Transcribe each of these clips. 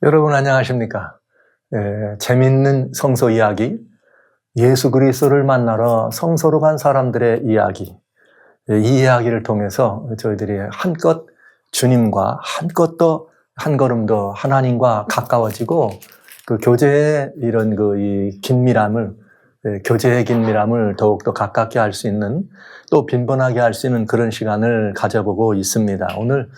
여러분 안녕하십니까? 재밌는 성서 이야기, 예수 그리스도를 만나러 성소로 간 사람들의 이야기, 이 이야기를 통해서 저희들이 한껏 주님과 한껏 더 한 걸음 더 하나님과 가까워지고 그 교제의 이런 이 긴밀함을 교제의 긴밀함을 더욱더 가깝게 할 수 있는, 또 빈번하게 할 수 있는 그런 시간을 가져보고 있습니다. 오늘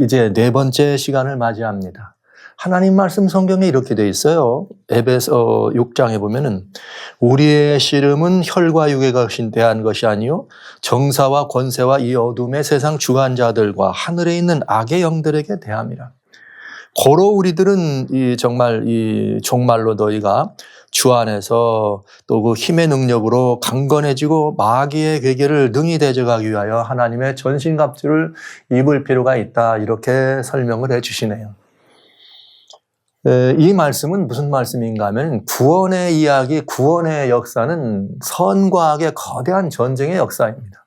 이제 네 번째 시간을 맞이합니다. 하나님 말씀 성경에 이렇게 되어 있어요. 에베소 6장에 보면은 우리의 씨름은 혈과 육에 대한 것이 아니요 정사와 권세와 이 어둠의 세상 주관자들과 하늘에 있는 악의 영들에게 대함이라. 고로 우리들은 정말 종말로 너희가 주 안에서 또 그 힘의 능력으로 강건해지고 마귀의 괴계를 능히 대적하기 위하여 하나님의 전신갑주를 입을 필요가 있다, 이렇게 설명을 해 주시네요. 이 말씀은 무슨 말씀인가 하면 구원의 이야기, 구원의 역사는 선과 악의 거대한 전쟁의 역사입니다.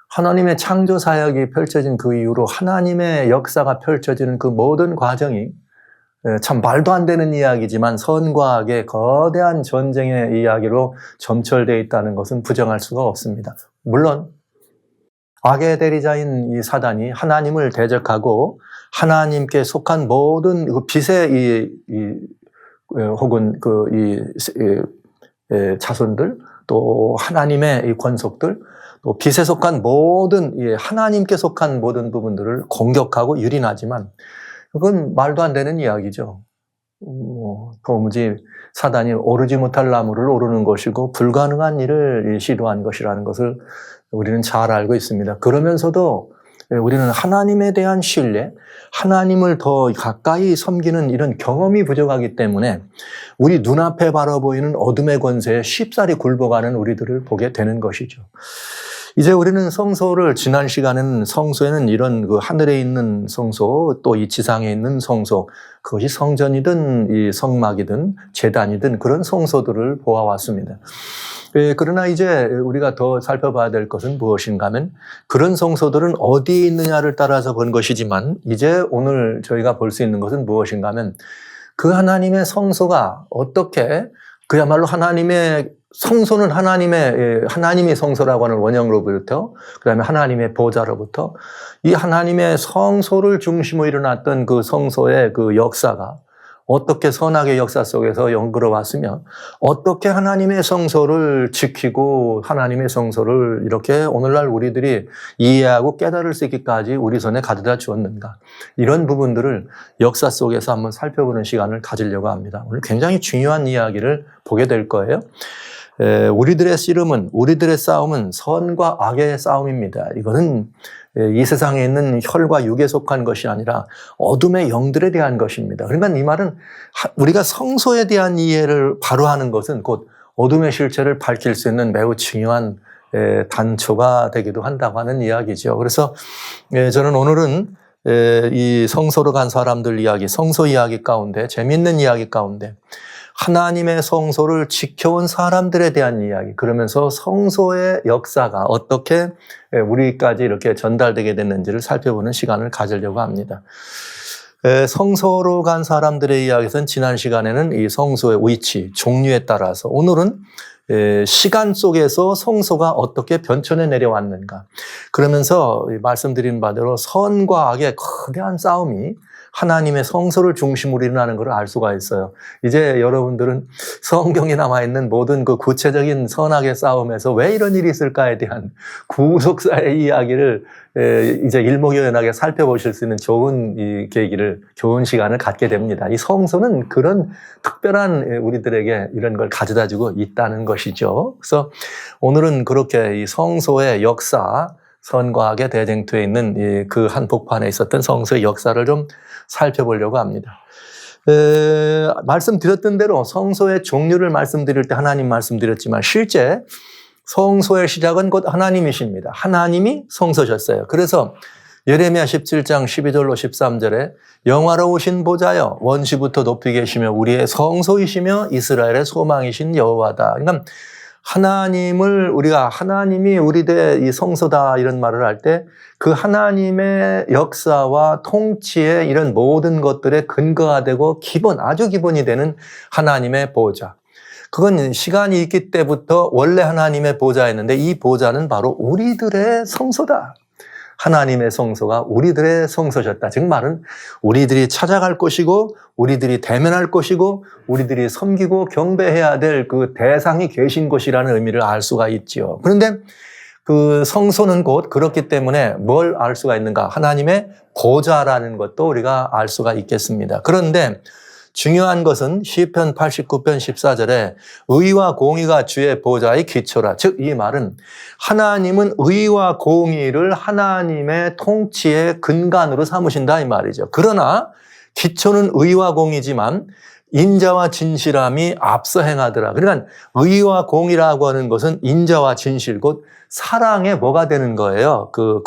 하나님의 창조 사역이 펼쳐진 그 이후로 하나님의 역사가 펼쳐지는 그 모든 과정이 참 말도 안 되는 이야기지만 선과 악의 거대한 전쟁의 이야기로 점철되어 있다는 것은 부정할 수가 없습니다. 물론 악의 대리자인 이 사단이 하나님을 대적하고 하나님께 속한 모든 그 빛의 혹은 자손들, 또 하나님의 이 권속들, 또 빛에 속한 모든 하나님께 속한 모든 부분들을 공격하고 유린하지만 그건 말도 안 되는 이야기죠. 도무지 사단이 오르지 못할 나무를 오르는 것이고 불가능한 일을 시도한 것이라는 것을 우리는 잘 알고 있습니다. 그러면서도 우리는 하나님에 대한 신뢰, 하나님을 더 가까이 섬기는 이런 경험이 부족하기 때문에 우리 눈앞에 바로 보이는 어둠의 권세에 쉽사리 굴복하는 우리들을 보게 되는 것이죠. 이제 우리는 성소를, 지난 시간에는 성소에는 이런 그 하늘에 있는 성소, 또 이 지상에 있는 성소, 그것이 성전이든 이 성막이든 제단이든 그런 성소들을 보아왔습니다. 그러나 이제 우리가 더 살펴봐야 될 것은 무엇인가 하면 그런 성소들은 어디에 있느냐를 따라서 본 것이지만 이제 오늘 저희가 볼 수 있는 것은 무엇인가 하면 그 하나님의 성소가 어떻게, 그야말로 하나님의 성소는 하나님의 성소라고 하는 원형으로부터, 그 다음에 하나님의 보좌로부터 이 하나님의 성소를 중심으로 일어났던 그 성소의 그 역사가 어떻게 선악의 역사 속에서 연결해 왔으며 어떻게 하나님의 성소를 지키고 하나님의 성소를 이렇게 오늘날 우리들이 이해하고 깨달을 수 있기까지 우리 손에 가져다 주었는가, 이런 부분들을 역사 속에서 한번 살펴보는 시간을 가지려고 합니다. 오늘 굉장히 중요한 이야기를 보게 될 거예요. 우리들의 씨름은, 우리들의 싸움은 선과 악의 싸움입니다. 이거는 이 세상에 있는 혈과 육에 속한 것이 아니라 어둠의 영들에 대한 것입니다. 그러니까 이 말은 우리가 성소에 대한 이해를 바로 하는 것은 곧 어둠의 실체를 밝힐 수 있는 매우 중요한 단초가 되기도 한다고 하는 이야기죠. 그래서 저는 오늘은 이 성소로 간 사람들 이야기, 성소 이야기 가운데, 재미있는 이야기 가운데 하나님의 성소를 지켜온 사람들에 대한 이야기, 그러면서 성소의 역사가 어떻게 우리까지 이렇게 전달되게 됐는지를 살펴보는 시간을 가지려고 합니다. 성소로 간 사람들의 이야기에서는 지난 시간에는 이 성소의 위치, 종류에 따라서, 오늘은 시간 속에서 성소가 어떻게 변천해 내려왔는가, 그러면서 말씀드린 바대로 선과 악의 거대한 싸움이 하나님의 성소를 중심으로 일어나는 걸 알 수가 있어요. 이제 여러분들은 성경에 남아있는 모든 그 구체적인 선악의 싸움에서 왜 이런 일이 있을까에 대한 구속사의 이야기를 이제 일목요연하게 살펴보실 수 있는 좋은 이 계기를, 좋은 시간을 갖게 됩니다. 이 성소는 그런 특별한 우리들에게 이런 걸 가져다 주고 있다는 것이죠. 그래서 오늘은 그렇게 이 성소의 역사, 선과 악의 대쟁투에 있는 그 한복판에 있었던 성소의 역사를 좀 살펴보려고 합니다. 말씀드렸던 대로 성소의 종류를 말씀드릴 때 하나님 말씀드렸지만 실제 성소의 시작은 곧 하나님이십니다. 하나님이 성소셨어요. 그래서 예레미야 17장 12절로 13절에 영화로우신 보좌여 원시부터 높이 계시며 우리의 성소이시며 이스라엘의 소망이신 여호와다. 그러니까 하나님을 우리가 하나님이 우리들의 이 성소다 이런 말을 할 때 그 하나님의 역사와 통치의 이런 모든 것들의 근거가 되고 아주 기본이 되는 하나님의 보좌. 그건 시간이 있기 때부터 원래 하나님의 보좌였는데 이 보좌는 바로 우리들의 성소다. 하나님의 성소가 우리들의 성소셨다. 즉 말은 우리들이 찾아갈 곳이고 우리들이 대면할 곳이고 우리들이 섬기고 경배해야 될 그 대상이 계신 곳이라는 의미를 알 수가 있지요. 그런데 그 성소는 곧 그렇기 때문에 뭘 알 수가 있는가? 하나님의 보좌라는 것도 우리가 알 수가 있겠습니다. 그런데 중요한 것은 시편 89편 14절에 의와 공의가 주의 보좌의 기초라. 즉 이 말은 하나님은 의와 공의를 하나님의 통치의 근간으로 삼으신다 이 말이죠. 그러나 기초는 의와 공의지만 인자와 진실함이 앞서 행하더라. 그러니까 의와 공의라고 하는 것은 인자와 진실 곧 사랑의 뭐가 되는 거예요. 그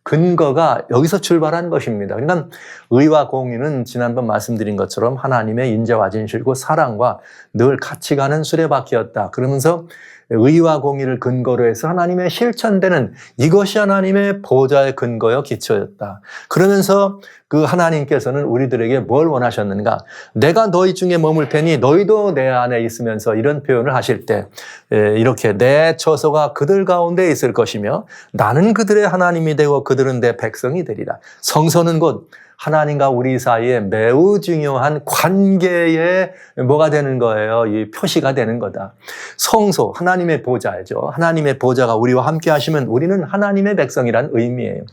근거가 여기서 출발한 것입니다. 그러니까 의와 공의는 지난번 말씀드린 것처럼 하나님의 인자와 진실 곧 사랑과 늘 같이 가는 수레바퀴였다. 그러면서 의와 공의를 근거로 해서 하나님의 실천되는 이것이 하나님의 보좌의 근거여 기초였다. 그러면서 그 하나님께서는 우리들에게 뭘 원하셨는가? 내가 너희 중에 머물 테니 너희도 내 안에 있으면서 이런 표현을 하실 때 이렇게 내 처소가 그들 가운데 있을 것이며 나는 그들의 하나님이 되고 그들은 내 백성이 되리라. 성소는 곧 하나님과 우리 사이에 매우 중요한 관계의 뭐가 되는 거예요? 이 표시가 되는 거다. 성소, 하나님의 보좌죠. 하나님의 보좌가 우리와 함께 하시면 우리는 하나님의 백성이란 의미예요.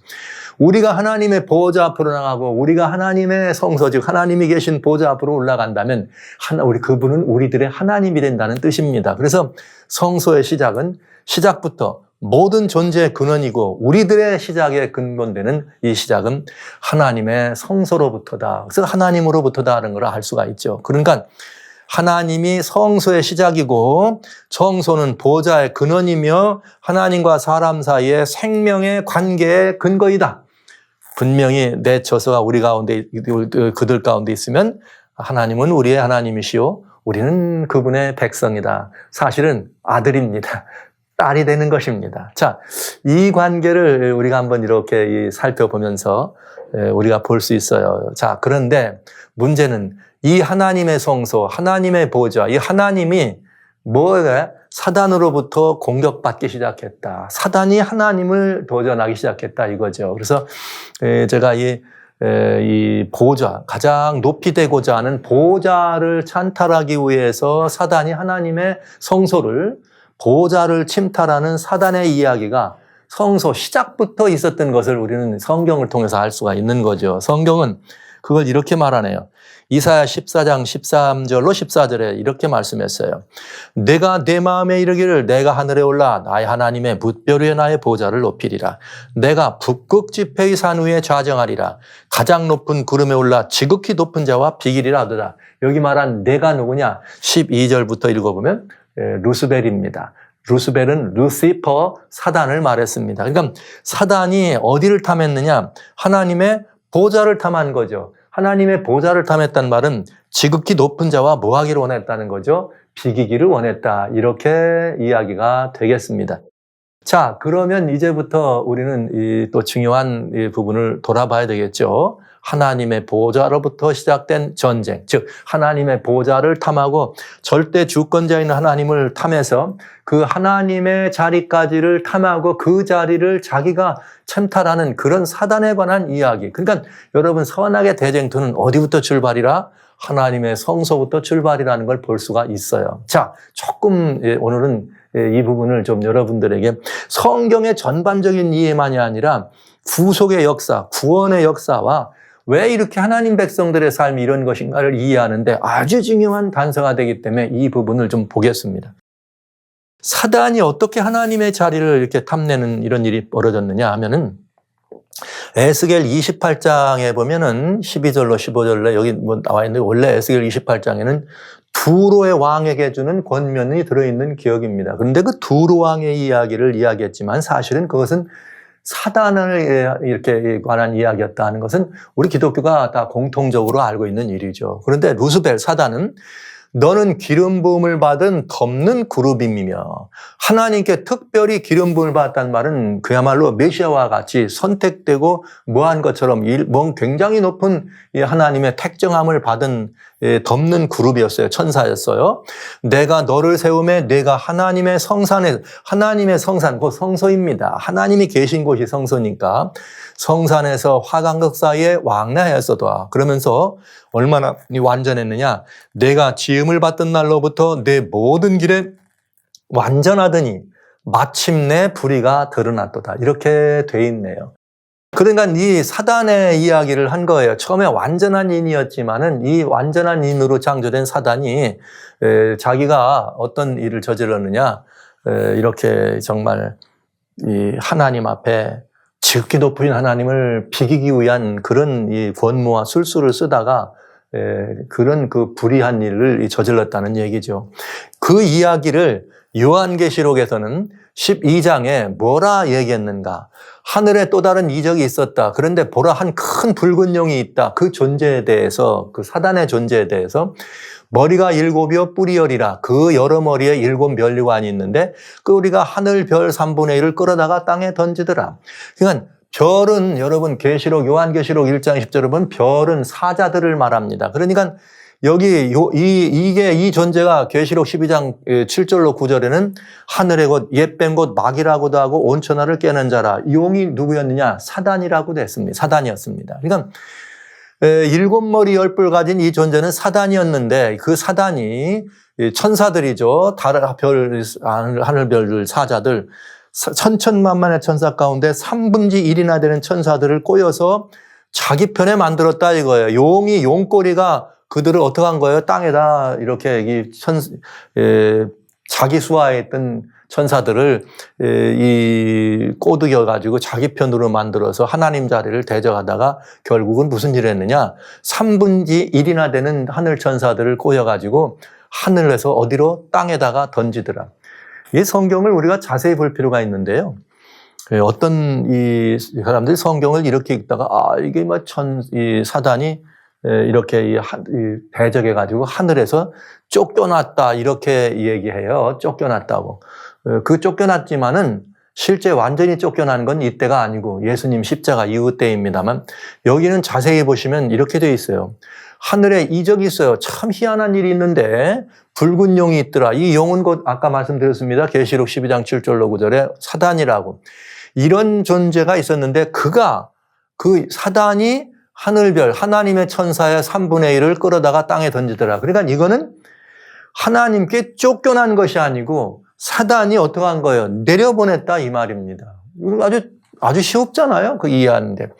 우리가 하나님의 보좌 앞으로 나가고 우리가 하나님의 성소, 즉 하나님이 계신 보좌 앞으로 올라간다면 그분은 우리들의 하나님이 된다는 뜻입니다. 그래서 성소의 시작부터 모든 존재의 근원이고 우리들의 시작의 근본되는 이 시작은 하나님의 성소로부터다. 그래서 하나님으로부터다라는 걸 알 수가 있죠. 그러니까 하나님이 성소의 시작이고 성소는 보좌의 근원이며 하나님과 사람 사이의 생명의 관계의 근거이다. 분명히 내 처소가 우리 가운데 그들 가운데 있으면 하나님은 우리의 하나님이시오. 우리는 그분의 백성이다. 사실은 아들입니다. 딸이 되는 것입니다. 자, 이 관계를 우리가 한번 이렇게 살펴보면서 우리가 볼 수 있어요. 자, 그런데 문제는 이 하나님의 성소, 하나님의 보좌, 이 하나님이 뭐에 사단으로부터 공격받기 시작했다. 사단이 하나님을 도전하기 시작했다 이거죠. 그래서 제가 이 보좌, 가장 높이 되고자 하는 보좌를 찬탈하기 위해서 사단이 하나님의 성소를 보좌를 침탈하는 사단의 이야기가 성소 시작부터 있었던 것을 우리는 성경을 통해서 알 수가 있는 거죠. 성경은 그걸 이렇게 말하네요. 이사야 14장 13절로 14절에 이렇게 말씀했어요. 내가 내 마음에 이르기를 내가 하늘에 올라 나의 하나님의 뭇별 위에 나의 보좌를 높이리라. 내가 북극 지폐의 산 위에 좌정하리라. 가장 높은 구름에 올라 지극히 높은 자와 비기리라 하도다. 여기 말한 내가 누구냐? 12절부터 읽어보면 루스벨입니다. 루스벨은 루시퍼 사단을 말했습니다. 그러니까 사단이 어디를 탐했느냐? 하나님의 보좌를 탐한 거죠. 하나님의 보좌를 탐했다는 말은 지극히 높은 자와 뭐 하기를 원했다는 거죠? 비기기를 원했다. 이렇게 이야기가 되겠습니다. 자, 그러면 이제부터 우리는 이 또 중요한 이 부분을 돌아봐야 되겠죠. 하나님의 보좌로부터 시작된 전쟁, 즉 하나님의 보좌를 탐하고 절대 주권자인 하나님을 탐해서 그 하나님의 자리까지를 탐하고 그 자리를 자기가 침탈하는 그런 사단에 관한 이야기. 그러니까 여러분 선악의 대쟁투는 어디부터 출발이라? 하나님의 성소부터 출발이라는 걸 볼 수가 있어요. 자, 조금 오늘은 이 부분을 좀 여러분들에게 성경의 전반적인 이해만이 아니라 구속의 역사, 구원의 역사와 왜 이렇게 하나님 백성들의 삶이 이런 것인가를 이해하는데 아주 중요한 단서가 되기 때문에 이 부분을 좀 보겠습니다. 사단이 어떻게 하나님의 자리를 이렇게 탐내는 이런 일이 벌어졌느냐 하면은 에스겔 28장에 보면은 12절로 15절로 여기 뭐 나와 있는데 원래 에스겔 28장에는 두로의 왕에게 주는 권면이 들어있는 기억입니다. 그런데 그 두로 왕의 이야기를 이야기했지만 사실은 그것은 사단을 이렇게 관한 이야기였다 하는 것은 우리 기독교가 다 공통적으로 알고 있는 일이죠. 그런데 루스벨 사단은 너는 기름 부음을 받은 덮는 그룹이며, 하나님께 특별히 기름 부음을 받았다는 말은 그야말로 메시아와 같이 선택되고 뭐한 것처럼 굉장히 높은 하나님의 택정함을 받은 덮는 그룹이었어요. 천사였어요. 내가 너를 세우매 내가 하나님의 성산에, 하나님의 성산, 그 성소입니다. 하나님이 계신 곳이 성소니까 성산에서 화강극 사이에 왕래하였어도, 그러면서 얼마나 완전했느냐. 내가 지음을 받던 날로부터 내 모든 길에 완전하더니 마침내 불의가 드러났도다. 이렇게 돼 있네요. 그러니까 이 사단의 이야기를 한 거예요. 처음에 완전한 인이었지만은 이 완전한 인으로 창조된 사단이 자기가 어떤 일을 저질렀느냐, 이렇게 정말 이 하나님 앞에 지극히 높으신 하나님을 비기기 위한 그런 이 권무와 술수를 쓰다가 그런 그 불의한 일을 저질렀다는 얘기죠. 그 이야기를 요한계시록에서는 12장에 뭐라 얘기했는가? 하늘에 또 다른 이적이 있었다. 그런데 보라, 한 큰 붉은 용이 있다. 그 존재에 대해서, 그 사단의 존재에 대해서, 머리가 7이요 뿔이 10이라. 그 여러 머리에 7 면류관이 있는데 그 우리가 하늘 별 3분의 1을 끌어다가 땅에 던지더라. 그러니까 별은, 여러분 계시록, 요한계시록 1장 10절에 보면 별은 사자들을 말합니다. 그러니까 여기 이 존재가 계시록 12장 7절로 9절에는 하늘의 곧 옛뱀 곧 마귀라고도 하고 온천하를 깨는 자라. 용이 누구였느냐? 사단이라고도 했습니다. 사단이었습니다. 그러니까 7머리 10뿔 가진 이 존재는 사단이었는데, 그 사단이 천사들이죠. 하늘별 사자들, 천천만만의 천사 가운데 3분의 1이나 되는 천사들을 꼬여서 자기 편에 만들었다 이거예요. 용이, 용꼬리가 그들을 어떻게 한 거예요? 땅에다 이렇게 자기 수하했던 천사들을 꼬드겨 가지고 자기 편으로 만들어서 하나님 자리를 대적하다가 결국은 무슨 일을 했느냐? 3분의 1이나 되는 하늘 천사들을 꼬여 가지고 하늘에서 어디로? 땅에다가 던지더라. 이 성경을 우리가 자세히 볼 필요가 있는데요. 어떤 이 사람들이 성경을 이렇게 읽다가 이게 뭐 이 사단이 이렇게 대적해 가지고 하늘에서 쫓겨났다 이렇게 얘기해요. 쫓겨났다고. 그 쫓겨났지만은 실제 완전히 쫓겨난 건 이때가 아니고 예수님 십자가 이후 때입니다만, 여기는 자세히 보시면 이렇게 되어 있어요. 하늘에 이적이 있어요. 참 희한한 일이 있는데 붉은 용이 있더라. 이 용은 곧 아까 말씀드렸습니다. 계시록 12장 7절로 9절에 사단이라고. 이런 존재가 있었는데 그 사단이 하늘별, 하나님의 천사의 3분의 1을 끌어다가 땅에 던지더라. 그러니까 이거는 하나님께 쫓겨난 것이 아니고 사단이 어떻게 한 거예요? 내려보냈다 이 말입니다. 아주 쉽잖아요. 그 이해하는데.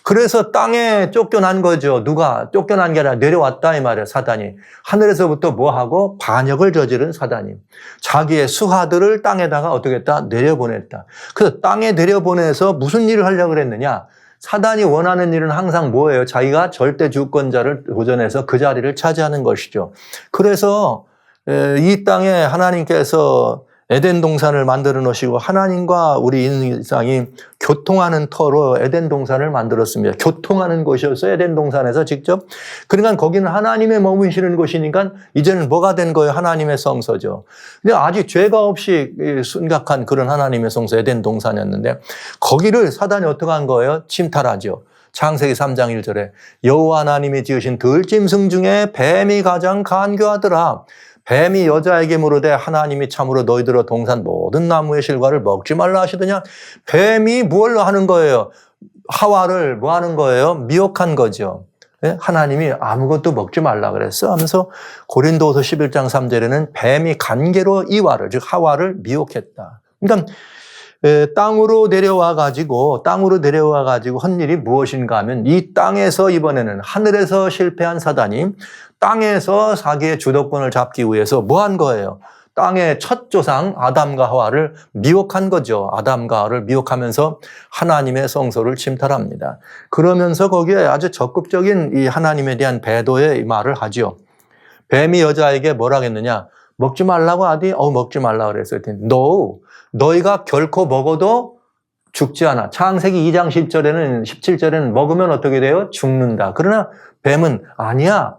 그래서 땅에 쫓겨난 거죠. 누가? 쫓겨난 게 아니라 내려왔다 이 말이에요. 사단이. 하늘에서부터 뭐하고? 반역을 저지른 사단이. 자기의 수하들을 땅에다가 어떻게 했다? 내려보냈다. 그래서 땅에 내려보내서 무슨 일을 하려고 그랬느냐? 사단이 원하는 일은 항상 뭐예요? 자기가 절대 주권자를 도전해서 그 자리를 차지하는 것이죠. 그래서 이 땅에 하나님께서 에덴 동산을 만들어 놓으시고 하나님과 우리 인상이 교통하는 터로 에덴 동산을 만들었습니다. 교통하는 곳이었어요. 에덴 동산에서 직접. 그러니까 거기는 하나님의 머무시는 곳이니까 이제는 뭐가 된 거예요? 하나님의 성소죠. 근데 아직 죄가 없이 순각한 그런 하나님의 성소 에덴 동산이었는데 거기를 사단이 어떻게 한 거예요? 침탈하죠. 창세기 3장 1절에 여호와 하나님이 지으신 들짐승 중에 뱀이 가장 간교하더라. 뱀이 여자에게 물으되 하나님이 참으로 너희들어 동산 모든 나무의 실과를 먹지 말라 하시더냐. 뱀이 뭘 하는 거예요? 하와를 뭐 하는 거예요? 미혹한 거죠. 하나님이 아무것도 먹지 말라 그랬어 하면서 고린도후서 11장 3절에는 뱀이 간계로 이와를, 즉 하와를 미혹했다. 그러니까 땅으로 내려와 가지고 한 일이 무엇인가 하면 이 땅에서 이번에는 하늘에서 실패한 사단이 땅에서 자기의 주도권을 잡기 위해서 뭐 한 거예요? 땅의 첫 조상 아담과 하와를 미혹한 거죠. 아담과 하와를 미혹하면서 하나님의 성소를 침탈합니다. 그러면서 거기에 아주 적극적인 이 하나님에 대한 배도의 말을 하죠. 뱀이 여자에게 뭐라 했느냐? 먹지 말라고 하더니 먹지 말라고 그랬어요. No. 너희가 결코 먹어도 죽지 않아. 창세기 2장 10절에는 17절에는 먹으면 어떻게 돼요? 죽는다. 그러나 뱀은 아니야.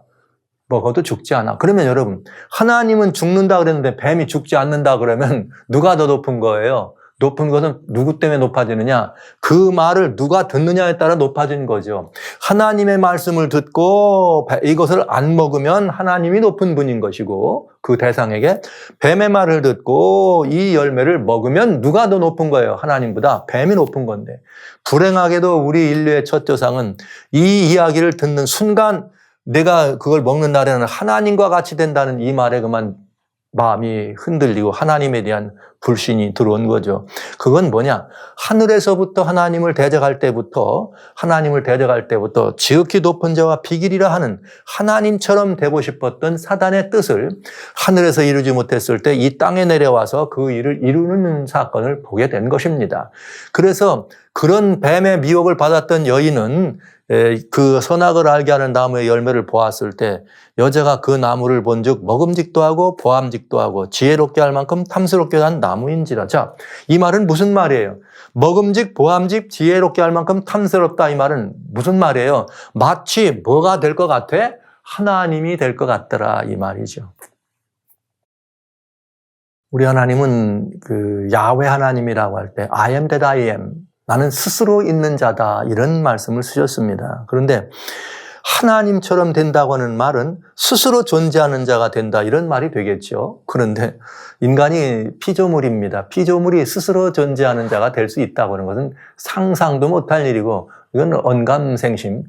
먹어도 죽지 않아. 그러면 여러분, 하나님은 죽는다 그랬는데 뱀이 죽지 않는다 그러면 누가 더 높은 거예요? 높은 것은 누구 때문에 높아지느냐? 그 말을 누가 듣느냐에 따라 높아진 거죠. 하나님의 말씀을 듣고 이것을 안 먹으면 하나님이 높은 분인 것이고, 그 대상에게 뱀의 말을 듣고 이 열매를 먹으면 누가 더 높은 거예요? 하나님보다 뱀이 높은 건데, 불행하게도 우리 인류의 첫 조상은 이 이야기를 듣는 순간 내가 그걸 먹는 날에는 하나님과 같이 된다는 이 말에 그만 마음이 흔들리고 하나님에 대한 불신이 들어온 거죠. 그건 뭐냐? 하늘에서부터 하나님을 대적할 때부터 지극히 높은 자와 비길이라 하는 하나님처럼 되고 싶었던 사단의 뜻을 하늘에서 이루지 못했을 때 이 땅에 내려와서 그 일을 이루는 사건을 보게 된 것입니다. 그래서 그런 뱀의 미혹을 받았던 여인은 그 선악을 알게 하는 나무의 열매를 보았을 때 여자가 그 나무를 본즉 먹음직도 하고 보암직도 하고 지혜롭게 할 만큼 탐스럽게 한 나무인지라. 자, 이 말은 무슨 말이에요? 먹음직, 보암직, 지혜롭게 할 만큼 탐스럽다, 이 말은 무슨 말이에요? 마치 뭐가 될 것 같아? 하나님이 될 것 같더라, 이 말이죠. 우리 하나님은 그 야훼 하나님이라고 할 때 I am that I am, 나는 스스로 있는 자다, 이런 말씀을 쓰셨습니다. 그런데 하나님처럼 된다고 하는 말은 스스로 존재하는 자가 된다, 이런 말이 되겠죠. 그런데 인간이 피조물입니다. 피조물이 스스로 존재하는 자가 될 수 있다고 하는 것은 상상도 못할 일이고, 이건 언감생심,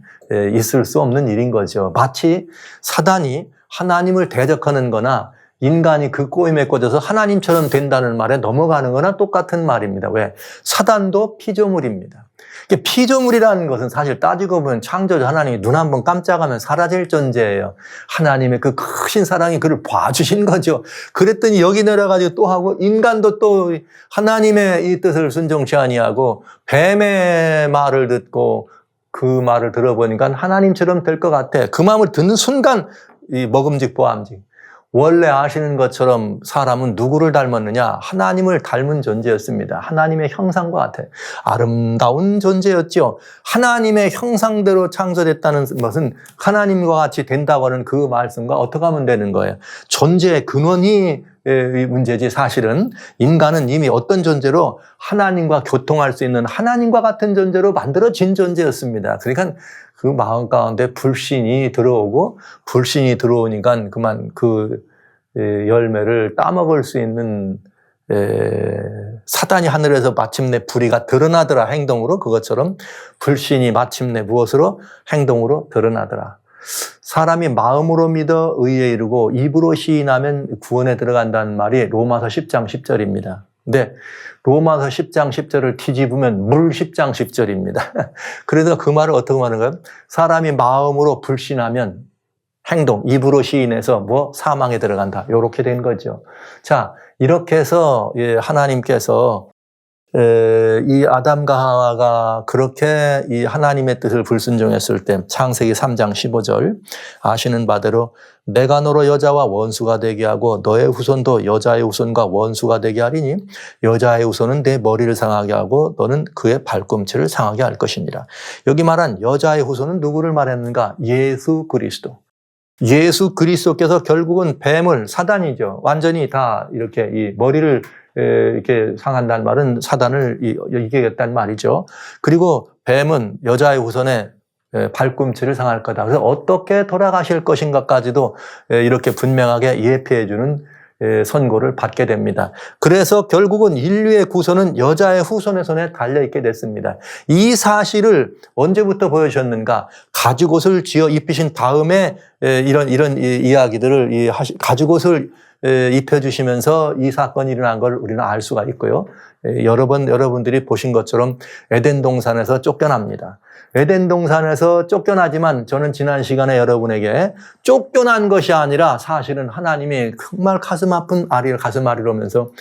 있을 수 없는 일인 거죠. 마치 사단이 하나님을 대적하는 거나 인간이 그 꼬임에 꽂혀서 하나님처럼 된다는 말에 넘어가는 거나 똑같은 말입니다. 왜? 사단도 피조물입니다. 피조물이라는 것은 사실 따지고 보면 창조주 하나님이 눈 한번 깜짝하면 사라질 존재예요. 하나님의 그 크신 사랑이 그를 봐주신 거죠. 그랬더니 여기 내려가지고 또 하고, 인간도 또 하나님의 이 뜻을 순종치 아니하고 뱀의 말을 듣고 그 말을 들어보니까 하나님처럼 될 것 같아. 그 마음을 듣는 순간 이 먹음직 보암직. 원래 아시는 것처럼 사람은 누구를 닮았느냐? 하나님을 닮은 존재였습니다. 하나님의 형상과 같아. 아름다운 존재였죠. 하나님의 형상대로 창조됐다는 것은 하나님과 같이 된다고 하는 그 말씀과 어떻게 하면 되는 거예요? 존재의 근원이 문제지, 사실은 인간은 이미 어떤 존재로 하나님과 교통할 수 있는 하나님과 같은 존재로 만들어진 존재였습니다. 그러니까 그 마음 가운데 불신이 들어오고, 불신이 들어오니까 그만 그 열매를 따먹을 수 있는 사단이 하늘에서 마침내 불의가 드러나더라, 행동으로. 그것처럼 불신이 마침내 무엇으로? 행동으로 드러나더라. 사람이 마음으로 믿어 의에 이르고 입으로 시인하면 구원에 들어간다는 말이 로마서 10장 10절입니다. 근데 로마서 10장 10절을 뒤집으면 물 10장 10절입니다. 그래서 그 말을 어떻게 하는 거예요? 사람이 마음으로 불신하면 행동, 입으로 시인해서 뭐 사망에 들어간다, 이렇게 된 거죠. 자, 이렇게 해서 하나님께서 이 아담과 하와가 그렇게 이 하나님의 뜻을 불순종했을 때 창세기 3장 15절 아시는 바대로 내가 너로 여자와 원수가 되게 하고 너의 후손도 여자의 후손과 원수가 되게 하리니 여자의 후손은 내 머리를 상하게 하고 너는 그의 발꿈치를 상하게 할 것이니라. 여기 말한 여자의 후손은 누구를 말했는가? 예수 그리스도. 예수 그리스도께서 결국은 뱀을, 사단이죠, 완전히 다 이렇게 이 머리를 이렇게 상한다는 말은 사단을 이기겠다는 말이죠. 그리고 뱀은 여자의 후손의 발꿈치를 상할 거다. 그래서 어떻게 돌아가실 것인가까지도 이렇게 분명하게 예표해 주는 선고를 받게 됩니다. 그래서 결국은 인류의 구원은 여자의 후손의 손에 달려있게 됐습니다. 이 사실을 언제부터 보여주셨는가? 가죽옷을 지어 입히신 다음에 이런 이야기들을 가죽옷을 입혀주시면서 이 사건이 일어난 걸 우리는 알 수가 있고요. 여러 번 여러분들이 보신 것처럼 에덴 동산에서 쫓겨납니다. 에덴 동산에서 쫓겨나지만 저는 지난 시간에 여러분에게 쫓겨난 것이 아니라 사실은 하나님이 정말 가슴 아리로 오면서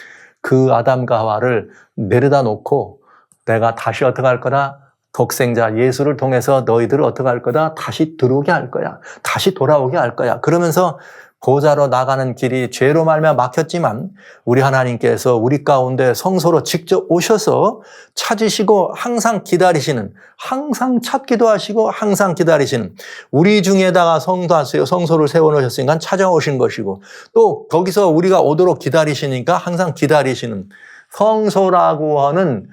그 아담과 하와를 내려다 놓고 내가 다시 어떻게 할 거다? 독생자 예수를 통해서 너희들을 어떻게 할 거다? 다시 들어오게 할 거야. 다시 돌아오게 할 거야. 그러면서 보좌로 나가는 길이 죄로 말미암아 막혔지만 우리 하나님께서 우리 가운데 성소로 직접 오셔서 찾으시고 항상 기다리시는, 항상 찾기도 하시고 항상 기다리시는, 우리 중에다가 성소를 세워놓으셨으니까 찾아오신 것이고, 또 거기서 우리가 오도록 기다리시니까 항상 기다리시는, 성소라고 하는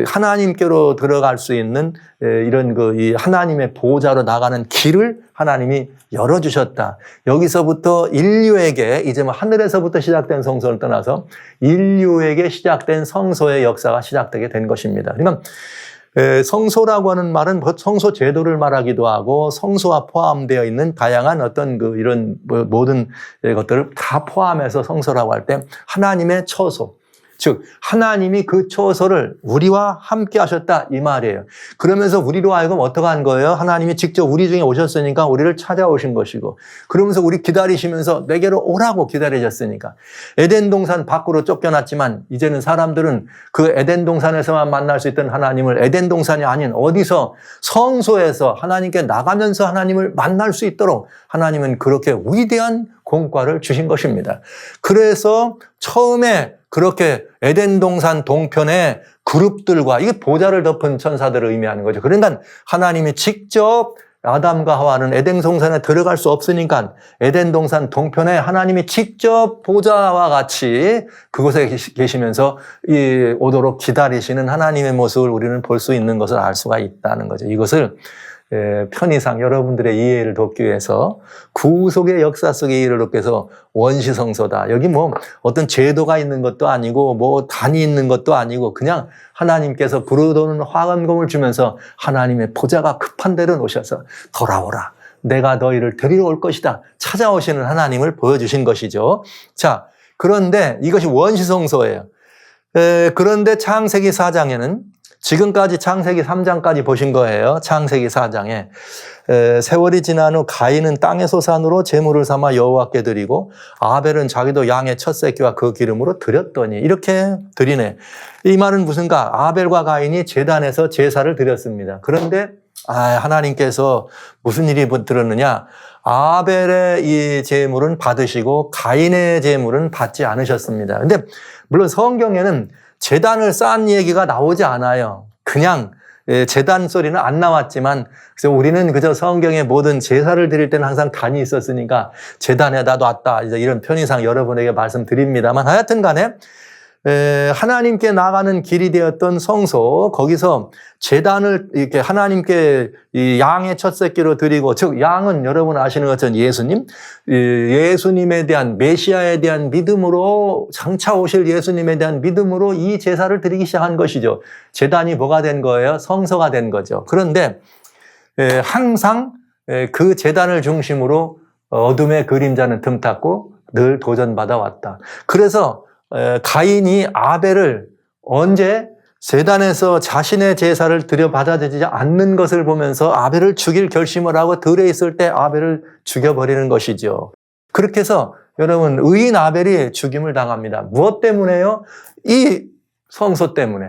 하나님께로 들어갈 수 있는 이런 이 하나님의 보좌로 나가는 길을 하나님이 열어주셨다. 여기서부터 인류에게, 이제 하늘에서부터 시작된 성소를 떠나서 인류에게 시작된 성소의 역사가 시작되게 된 것입니다. 그러면 성소라고 하는 말은 성소 제도를 말하기도 하고, 성소와 포함되어 있는 다양한 어떤 이런 모든 것들을 다 포함해서 성소라고 할 때 하나님의 처소, 즉 하나님이 그 처소를 우리와 함께 하셨다 이 말이에요. 그러면서 우리로 하여금 어떻게 한 거예요? 하나님이 직접 우리 중에 오셨으니까 우리를 찾아오신 것이고, 그러면서 우리 기다리시면서 내게로 오라고 기다리셨으니까. 에덴 동산 밖으로 쫓겨났지만 이제는 사람들은 그 에덴 동산에서만 만날 수 있던 하나님을 에덴 동산이 아닌 어디서 성소에서 하나님께 나가면서 하나님을 만날 수 있도록 하나님은 그렇게 위대한 공과를 주신 것입니다. 그래서 처음에 그렇게 에덴 동산 동편의 그룹들과, 이게 보좌를 덮은 천사들을 의미하는 거죠. 그러니까 하나님이 직접 아담과 하와는 에덴 동산에 들어갈 수 없으니까 에덴 동산 동편에 하나님이 직접 보좌와 같이 그곳에 계시면서 오도록 기다리시는 하나님의 모습을 우리는 볼 수 있는 것을 알 수가 있다는 거죠. 이것을 편의상 여러분들의 이해를 돕기 위해서 구속의 역사 속의 이해를 돕기 위해서 원시성소다. 여기 어떤 제도가 있는 것도 아니고 단이 있는 것도 아니고 그냥 하나님께서 불어도는 화관금을 주면서 하나님의 보좌가 급한 대로 오셔서 돌아오라, 내가 너희를 데리러 올 것이다, 찾아오시는 하나님을 보여주신 것이죠. 자, 그런데 이것이 원시성소예요. 그런데 창세기 4장에는 지금까지 창세기 3장까지 보신 거예요. 창세기 4장에 세월이 지난 후 가인은 땅의 소산으로 제물을 삼아 여호와께 드리고 아벨은 자기도 양의 첫 새끼와 그 기름으로 드렸더니, 이렇게 드리네. 이 말은 무슨가? 아벨과 가인이 제단에서 제사를 드렸습니다. 그런데 하나님께서 무슨 일이 들었느냐? 아벨의 이 제물은 받으시고 가인의 제물은 받지 않으셨습니다. 근데 물론 성경에는 제단을 쌓은 얘기가 나오지 않아요. 그냥 제단 소리는 안 나왔지만, 그래서 우리는 그저 성경의 모든 제사를 드릴 때는 항상 단이 있었으니까 제단에다 놨다, 이제 이런 편의상 여러분에게 말씀드립니다만, 하여튼 간에 하나님께 나가는 길이 되었던 성소, 거기서 제단을 이렇게 하나님께 이 양의 첫 새끼로 드리고, 즉 양은 여러분 아시는 것처럼 예수님에 대한, 메시아에 대한 믿음으로, 장차 오실 예수님에 대한 믿음으로 이 제사를 드리기 시작한 것이죠. 제단이 뭐가 된 거예요? 성소가 된 거죠. 그런데 항상 그 제단을 중심으로 어둠의 그림자는 틈탔고 늘 도전받아 왔다. 그래서 가인이 아벨을 언제 제단에서 자신의 제사를 드려 받아들이지 않는 것을 보면서 아벨을 죽일 결심을 하고 들에 있을 때 아벨을 죽여버리는 것이죠. 그렇게 해서 여러분, 의인 아벨이 죽임을 당합니다. 무엇 때문에요? 이 성소 때문에.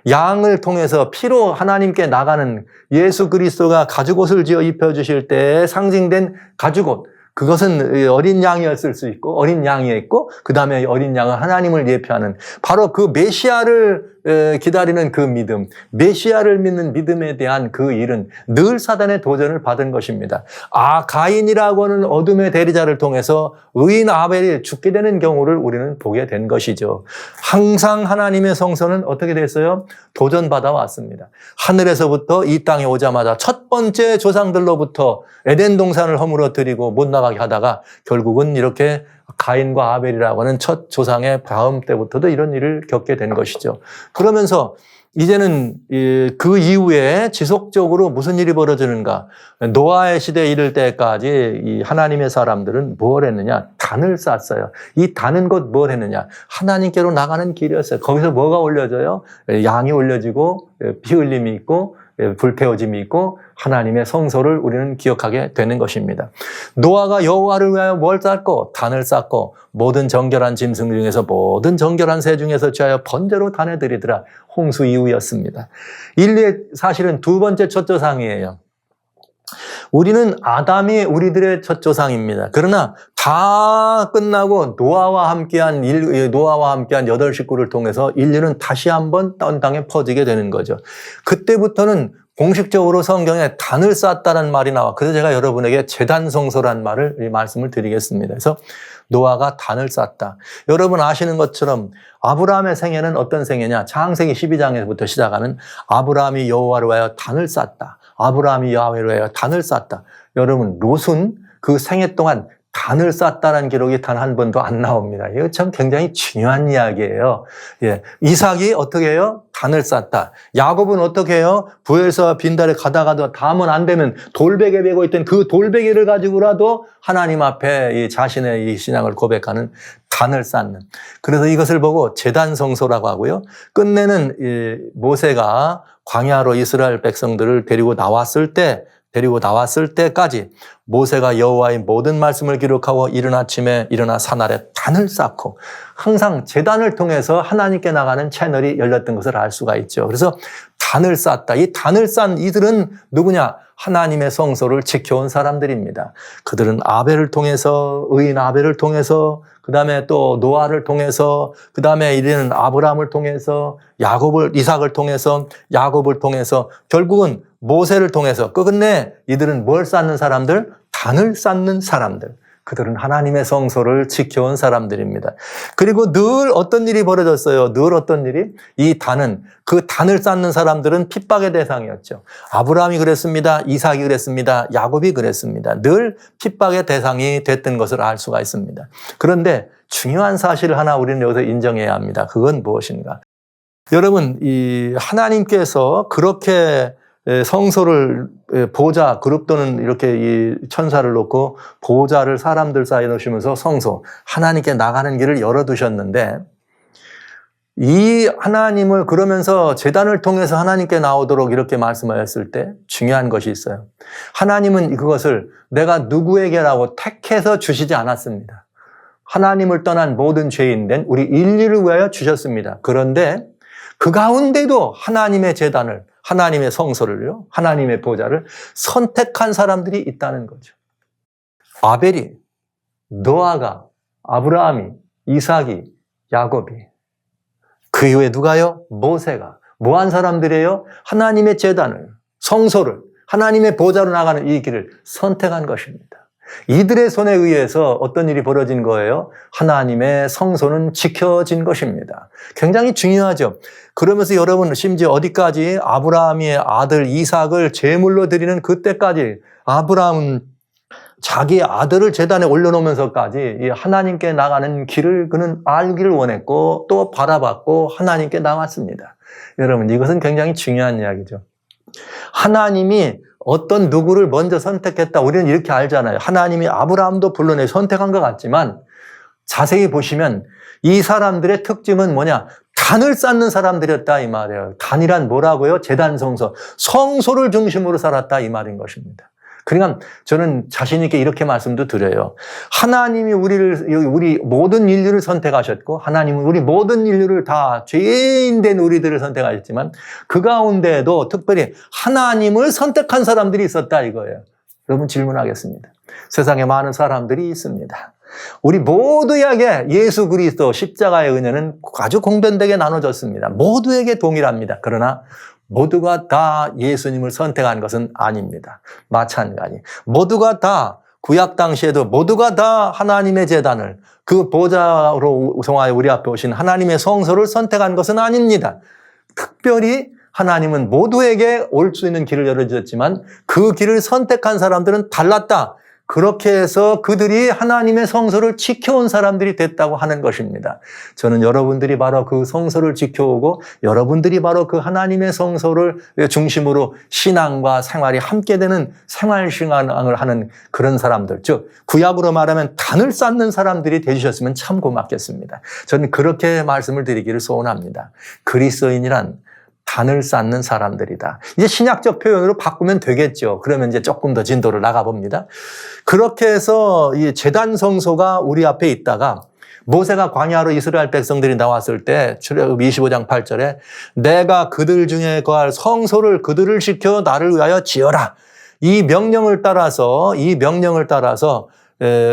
양을 통해서 피로 하나님께 나가는 예수 그리스도가 가죽옷을 지어 입혀주실 때 상징된 가죽옷, 그것은 어린 양이었을 수 있고, 어린 양이었고, 그 다음에 어린 양은 하나님을 예표하는 바로 그 메시아를 기다리는 그 믿음, 메시아를 믿는 믿음에 대한 그 일은 늘 사단의 도전을 받은 것입니다. 가인이라고 하는 어둠의 대리자를 통해서 의인 아벨이 죽게 되는 경우를 우리는 보게 된 것이죠. 항상 하나님의 성소는 어떻게 됐어요? 도전받아 왔습니다. 하늘에서부터 이 땅에 오자마자 첫 번째 조상들로부터 에덴 동산을 허물어뜨리고 못 나가게 하다가 결국은 이렇게 가인과 아벨이라고 하는 첫 조상의 다음 때부터도 이런 일을 겪게 된 것이죠. 그러면서 이제는 그 이후에 지속적으로 무슨 일이 벌어지는가? 노아의 시대에 이를 때까지 이 하나님의 사람들은 뭘 했느냐? 단을 쌓았어요. 이 단은 곧 뭘 했느냐? 하나님께로 나가는 길이었어요. 거기서 뭐가 올려져요? 양이 올려지고 피 흘림이 있고 불태워짐이 있고 하나님의 성소를 우리는 기억하게 되는 것입니다. 노아가 여호와를 위하여 뭘 쌓고? 단을 쌓고 모든 정결한 짐승 중에서 모든 정결한 새 중에서 취하여 번제로 단에 드리더라. 홍수 이후였습니다. 인류의 사실은 두 번째 첫 조상이에요. 우리는 아담이 우리들의 첫 조상입니다. 그러나 다 끝나고 노아와 함께한 여덟 식구를 통해서 인류는 다시 한번 땅에 퍼지게 되는 거죠. 그때부터는 공식적으로 성경에 단을 쌓았다는 말이 나와. 그래서 제가 여러분에게 제단성소란 말씀을 드리겠습니다. 그래서 노아가 단을 쌓았다. 여러분 아시는 것처럼 아브라함의 생애는 어떤 생애냐? 창세기 12장에서부터 시작하는 아브라함이 여호와를 위하여 단을 쌓았다. 아브라함이 여호와를 위하여 단을 쌓았다. 여러분 롯은 그 생애 동안 단을 쌓았다는 기록이 단 한 번도 안 나옵니다. 이거 참 굉장히 중요한 이야기예요. 예. 이삭이 어떻게 해요? 단을 쌓았다. 야곱은 어떻게 해요? 부에서 빈달에 가다가도 담은 안 되면 돌베개 베고 있던 그 돌베개를 가지고라도 하나님 앞에 이 자신의 이 신앙을 고백하는 단을 쌓는. 그래서 이것을 보고 제단성소라고 하고요. 끝내는 이 모세가 광야로 이스라엘 백성들을 데리고 나왔을 때까지 모세가 여호와의 모든 말씀을 기록하고 이른 아침에 일어나 산 아래 단을 쌓고 항상 제단을 통해서 하나님께 나가는 채널이 열렸던 것을 알 수가 있죠. 그래서 단을 쌓았다. 이 단을 쌓은 이들은 누구냐? 하나님의 성소를 지켜온 사람들입니다. 그들은 아벨을 통해서, 의인 아벨을 통해서, 그 다음에 또 노아를 통해서, 그 다음에 이르는 아브라함을 통해서, 이삭을 통해서, 야곱을 통해서, 결국은 모세를 통해서 끝내 이들은 뭘 쌓는 사람들? 단을 쌓는 사람들. 그들은 하나님의 성소를 지켜온 사람들입니다. 그리고 늘 어떤 일이 벌어졌어요? 늘 어떤 일이? 그 단을 쌓는 사람들은 핍박의 대상이었죠. 아브라함이 그랬습니다. 이삭이 그랬습니다. 야곱이 그랬습니다. 늘 핍박의 대상이 됐던 것을 알 수가 있습니다. 그런데 중요한 사실을 하나 우리는 여기서 인정해야 합니다. 그건 무엇인가? 여러분, 이 하나님께서 그렇게 성소를 보좌, 그룹 또는 이렇게 이 천사를 놓고 보좌를 사람들 사이에 놓으시면서 성소, 하나님께 나가는 길을 열어두셨는데 이 하나님을 그러면서 제단을 통해서 하나님께 나오도록 이렇게 말씀하셨을 때 중요한 것이 있어요. 하나님은 그것을 내가 누구에게라고 택해서 주시지 않았습니다. 하나님을 떠난 모든 죄인된 우리 인류를 위하여 주셨습니다. 그런데 그 가운데도 하나님의 제단을, 하나님의 성소를요, 하나님의 보좌를 선택한 사람들이 있다는 거죠. 아벨이, 노아가, 아브라함이, 이삭이, 야곱이. 그 이후에 누가요? 모세가. 뭐 한 사람들이에요? 하나님의 제단을, 성소를, 하나님의 보좌로 나가는 이 길을 선택한 것입니다. 이들의 손에 의해서 어떤 일이 벌어진 거예요? 하나님의 성소는 지켜진 것입니다. 굉장히 중요하죠. 그러면서 여러분 심지어 어디까지? 아브라함의 아들 이삭을 제물로 드리는 그때까지 아브라함은 자기 아들을 제단에 올려놓으면서까지 이 하나님께 나가는 길을 그는 알기를 원했고 또 바라봤고 하나님께 나왔습니다. 여러분 이것은 굉장히 중요한 이야기죠. 하나님이 어떤 누구를 먼저 선택했다. 우리는 이렇게 알잖아요. 하나님이 아브라함도 물론 선택한 것 같지만 자세히 보시면 이 사람들의 특징은 뭐냐? 단을 쌓는 사람들이었다 이 말이에요. 단이란 뭐라고요? 제단 성소. 성소를 중심으로 살았다 이 말인 것입니다. 그러니까 저는 자신 있게 이렇게 말씀도 드려요. 하나님이 우리 모든 인류를 선택하셨고 하나님은 우리 모든 인류를 다 죄인된 우리들을 선택하셨지만 그 가운데에도 특별히 하나님을 선택한 사람들이 있었다 이거예요. 여러분 질문하겠습니다. 세상에 많은 사람들이 있습니다. 우리 모두에게 예수 그리스도 십자가의 은혜는 아주 공변되게 나눠졌습니다. 모두에게 동일합니다. 그러나 모두가 다 예수님을 선택한 것은 아닙니다. 마찬가지. 모두가 다 구약 당시에도 모두가 다 하나님의 제단을 그 보좌로 성하여 우리 앞에 오신 하나님의 성소를 선택한 것은 아닙니다. 특별히 하나님은 모두에게 올 수 있는 길을 열어주셨지만 그 길을 선택한 사람들은 달랐다. 그렇게 해서 그들이 하나님의 성소를 지켜온 사람들이 됐다고 하는 것입니다. 저는 여러분들이 바로 그 성소를 지켜오고 여러분들이 바로 그 하나님의 성소를 중심으로 신앙과 생활이 함께 되는 생활신앙을 하는 그런 사람들, 즉 구약으로 말하면 단을 쌓는 사람들이 되주셨으면 참 고맙겠습니다. 저는 그렇게 말씀을 드리기를 소원합니다. 그리스도인이란 단을 쌓는 사람들이다. 이제 신약적 표현으로 바꾸면 되겠죠. 그러면 이제 조금 더 진도를 나가봅니다. 그렇게 해서 이 제단 성소가 우리 앞에 있다가 모세가 광야로 이스라엘 백성들이 나왔을 때 출애굽 25장 8절에 내가 그들 중에 거할 성소를 그들을 지켜 나를 위하여 지어라. 이 명령을 따라서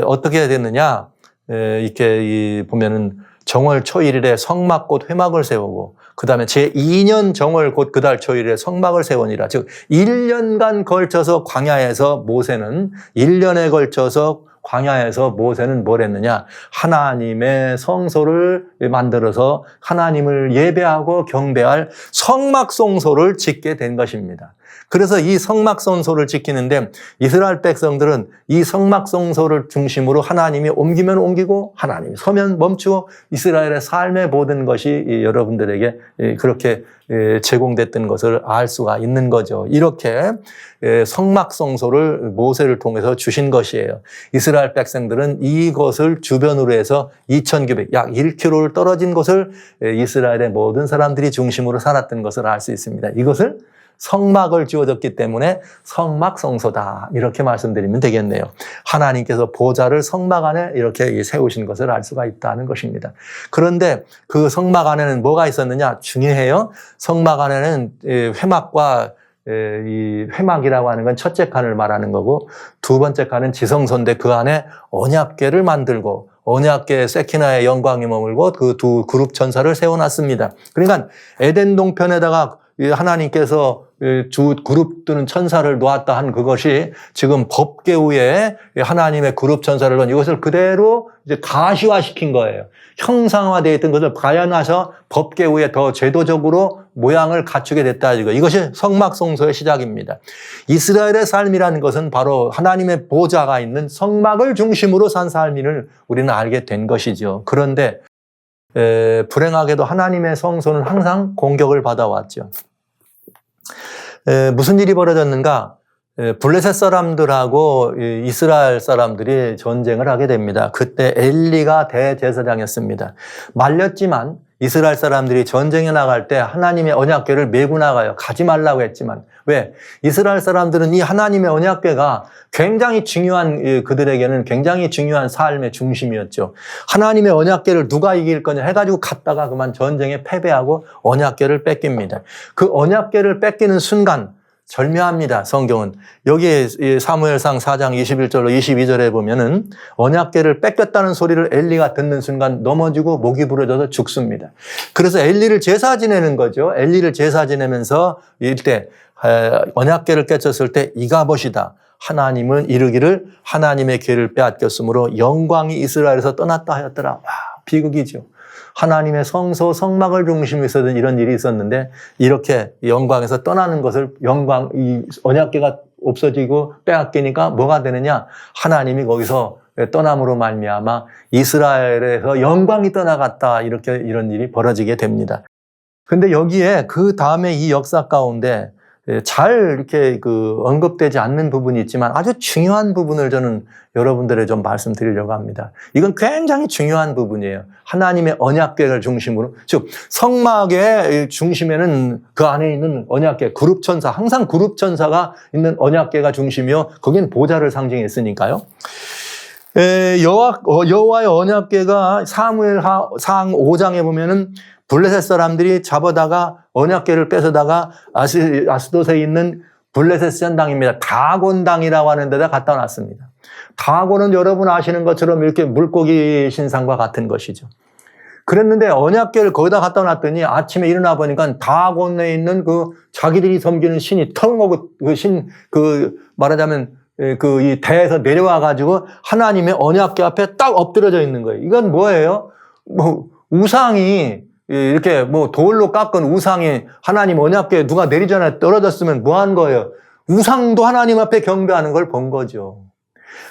어떻게 해야 됐느냐? 이렇게 보면은 정월 초일일에 성막 곧 회막을 세우고 그다음에 제2년 정월 곧 그달 초일에 성막을 세우니라. 즉 1년간 걸쳐서 광야에서 모세는 1년에 걸쳐서 광야에서 모세는 뭘 했느냐? 하나님의 성소를 만들어서 하나님을 예배하고 경배할 성막 성소를 짓게 된 것입니다. 그래서 이 성막 성소를 지키는데 이스라엘 백성들은 이 성막 성소를 중심으로 하나님이 옮기면 옮기고 하나님이 서면 멈추고 이스라엘의 삶의 모든 것이 여러분들에게 그렇게 제공됐던 것을 알 수가 있는 거죠. 이렇게 성막 성소를 모세를 통해서 주신 것이에요. 이스라엘 백성들은 이것을 주변으로 해서 2,900, 약 1km를 떨어진 곳을 이스라엘의 모든 사람들이 중심으로 살았던 것을 알 수 있습니다. 이것을 성막을 지어졌기 때문에 성막 성소다 이렇게 말씀드리면 되겠네요. 하나님께서 보좌를 성막 안에 이렇게 세우신 것을 알 수가 있다는 것입니다. 그런데 그 성막 안에는 뭐가 있었느냐? 중요해요. 성막 안에는 회막과 이 회막이라고 하는 건 첫째 칸을 말하는 거고 두 번째 칸은 지성소인데 그 안에 언약궤를 만들고 언약궤 세키나의 영광이 머물고 그 두 그룹 천사를 세워놨습니다. 그러니까 에덴 동편에다가 하나님께서 두 그룹 두는 천사를 놓았다 한 그것이 지금 법궤 위에 하나님의 그룹 천사를 놓은 이것을 그대로 이제 가시화시킨 거예요. 형상화되어 있던 것을 가연해서 법궤 위에 더 제도적으로 모양을 갖추게 됐다. 이것이 성막 성소의 시작입니다. 이스라엘의 삶이라는 것은 바로 하나님의 보좌가 있는 성막을 중심으로 산 삶을 우리는 알게 된 것이죠. 그런데 불행하게도 하나님의 성소는 항상 공격을 받아왔죠. 무슨 일이 벌어졌는가? 블레셋 사람들하고 이스라엘 사람들이 전쟁을 하게 됩니다. 그때 엘리가 대제사장이었습니다. 말렸지만 이스라엘 사람들이 전쟁에 나갈 때 하나님의 언약궤를 메고 나가요. 가지 말라고 했지만. 왜? 이스라엘 사람들은 이 하나님의 언약궤가 굉장히 중요한, 그들에게는 굉장히 중요한 삶의 중심이었죠. 하나님의 언약궤를 누가 이길 거냐 해가지고 갔다가 그만 전쟁에 패배하고 언약궤를 뺏깁니다. 그 언약궤를 뺏기는 순간 절묘합니다. 성경은. 여기에 사무엘상 4장 21절로 22절에 보면은 언약궤를 뺏겼다는 소리를 엘리가 듣는 순간 넘어지고 목이 부러져서 죽습니다. 그래서 엘리를 제사 지내는 거죠. 엘리를 제사 지내면서 이때 언약궤를 깨쳤을 때 이가봇이다. 하나님은 이르기를 하나님의 궤를 빼앗겼으므로 영광이 이스라엘에서 떠났다 하였더라. 와, 비극이죠. 하나님의 성소, 성막을 중심으로 있었던 이런 일이 있었는데 이렇게 영광에서 떠나는 것을 이 언약궤가 없어지고 빼앗기니까 뭐가 되느냐? 하나님이 거기서 떠남으로 말미암아 이스라엘에서 영광이 떠나갔다. 이런 일이 벌어지게 됩니다. 근데 여기에 그 다음에 이 역사 가운데 잘 이렇게 언급되지 않는 부분이 있지만 아주 중요한 부분을 저는 여러분들에 좀 말씀드리려고 합니다. 이건 굉장히 중요한 부분이에요. 하나님의 언약궤를 중심으로, 즉 성막의 중심에는 그 안에 있는 언약궤, 그룹천사, 항상 그룹천사가 있는 언약궤가 중심이요. 거긴 보좌를 상징했으니까요. 여호와의 언약궤가 사무엘상 5장에 보면은 블레셋 사람들이 잡아다가 언약궤를 뺏어다가 아스돗에 있는 블레셋 산당입니다. 다곤당이라고 하는 데다 갖다 놨습니다. 다곤은 여러분 아시는 것처럼 이렇게 물고기 신상과 같은 것이죠. 그랬는데 언약궤를 거기다 갖다 놨더니 아침에 일어나 보니까 다곤에 있는 자기들이 섬기는 신이 텅하고 말하자면 이 대에서 내려와 가지고 하나님의 언약궤 앞에 딱 엎드려져 있는 거예요. 이건 뭐예요? 우상이 이렇게 돌로 깎은 우상이 하나님 언약궤에 누가 내리전에 떨어졌으면 뭐 한 거예요? 우상도 하나님 앞에 경배하는 걸 본 거죠.